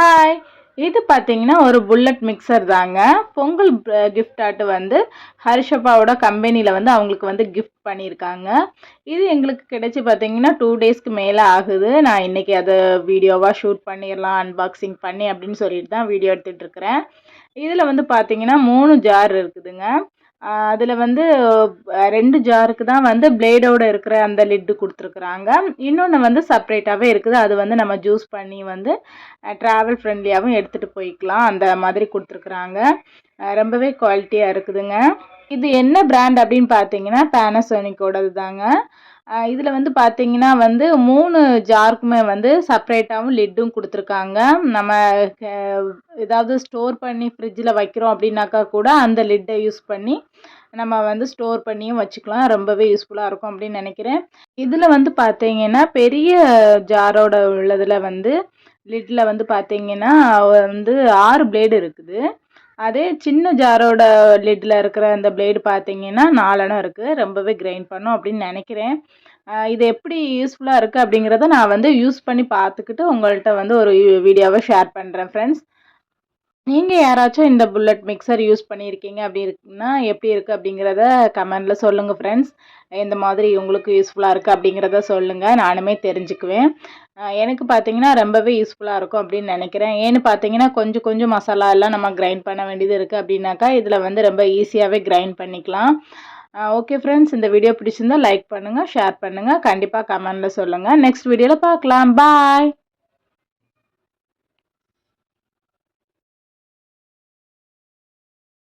Hi! இது பார்த்தீங்கன்னா, ஒரு புல்லட் மிக்சர் தாங்க. பொங்கல் கிஃப்ட் ஆட்டு வந்து ஹரிஷப்பாவோட கம்பெனில வந்து அவங்களுக்கு வந்து கிஃப்ட் பண்ணியிருக்காங்க. இது எங்களுக்கு கிடைச்சு பார்த்தீங்கன்னா, 2 டேஸ்க்கு மேல ஆகுது. நான் இன்னைக்கு அத வீடியோவா ஷூட் பண்ணிறலாம், அன்பாக்சிங் பண்ணி அப்படின்னு சொல்லிட்டு தான் வீடியோ எடுத்துட்டு இருக்கிறேன். இதில வந்து பார்த்தீங்கன்னா, 3 ஜார் இருக்குதுங்க. அதில வந்து 2 ஜாருக்கு தான் வந்து பிளேடோட இருக்கிற அந்த லிட்டு குடுத்துருக்குறாங்க. இன்னொன்னு வந்து செப்பரேட்டாவே இருக்குது. அது வந்து நம்ம ஜூஸ் பண்ணி வந்து ட்ராவல் ஃப்ரெண்ட்லியாவும் எடுத்துட்டு போய்க்கலாம். அந்த மாதிரி குடுத்துருக்குறாங்க. ரொம்பவே குவாலிட்டியா இருக்குதுங்க. இது என்ன பிராண்ட் அப்படின்னு பார்த்தீங்கன்னா, பேனாசோனிக்கோடது தாங்க. இதில வந்து பார்த்தீங்கன்னா வந்து 3 ஜாருக்குமே வந்து செப்பரேட்டாவும் லிட்டும் குடுத்துருக்காங்க. நம்ம க ஏதாவது ஸ்டோர் பண்ணி ஃப்ரிட்ஜில வைக்கிறோம் அப்படின்னாக்கா கூட அந்த லிட்ட யூஸ் பண்ணி நம்ம வந்து ஸ்டோர் பண்ணியும் வச்சுக்கலாம். ரொம்பவே யூஸ்ஃபுல்லா இருக்கும் அப்படின்னு நெனைக்கிறேன். இதில வந்து பார்த்தீங்கன்னா, பெரிய ஜாரோட உள்ளதில வந்து லிட்ல வந்து பார்த்தீங்கன்னா, வந்து 6 பிளேடு இருக்குது. அதே சின்ன ஜாரோட லிட்ல இருக்கிற அந்த பிளேடு பார்த்தீங்கன்னா, 4 இருக்கு. ரொம்பவே கிரைண்ட் பண்ணும் அப்படின்னு நெனைக்கிறேன். இது எப்படி யூஸ்ஃபுல்லா இருக்கு அப்படிங்கிறத நான் வந்து யூஸ் பண்ணி பார்த்துக்கிட்டு உங்கள்ட்ட வந்து ஒரு வீடியோவா ஷேர் பண்றேன் ஃப்ரெண்ட்ஸ். நீங்க யாராச்சும் இந்த புல்லட் மிக்சர் யூஸ் பண்ணியிருக்கீங்க அப்படி இருக்குன்னா, எப்படி இருக்கு அப்படிங்கிறத கமெண்ட்ல சொல்லுங்க ஃப்ரெண்ட்ஸ். எந்த மாதிரி உங்களுக்கு யூஸ்ஃபுல்லா இருக்கு அப்படிங்கிறத சொல்லுங்க. நானுமே தெரிஞ்சுக்குவேன். எனக்கு பார்த்தீங்கன்னா, ரொம்பவே யூஸ்ஃபுல்லா இருக்கும் அப்படின்னு நெனைக்கிறேன். ஏன்னு பார்த்தீங்கன்னா, கொஞ்சம் கொஞ்சம் மசாலா எல்லாம் நம்ம கிரைண்ட் பண்ண வேண்டியது இருக்கு அப்படின்னாக்கா, இதில வந்து ரொம்ப ஈஸியாவே கிரைண்ட் பண்ணிக்கலாம். ஓகே ஃப்ரெண்ட்ஸ், இந்த வீடியோ பிடிச்சிருந்தா லைக் பண்ணுங்க, ஷேர் பண்ணுங்க. கண்டிப்பா கமெண்ட்ல சொல்லுங்க. நெக்ஸ்ட் வீடியோல பார்க்கலாம். பாய்.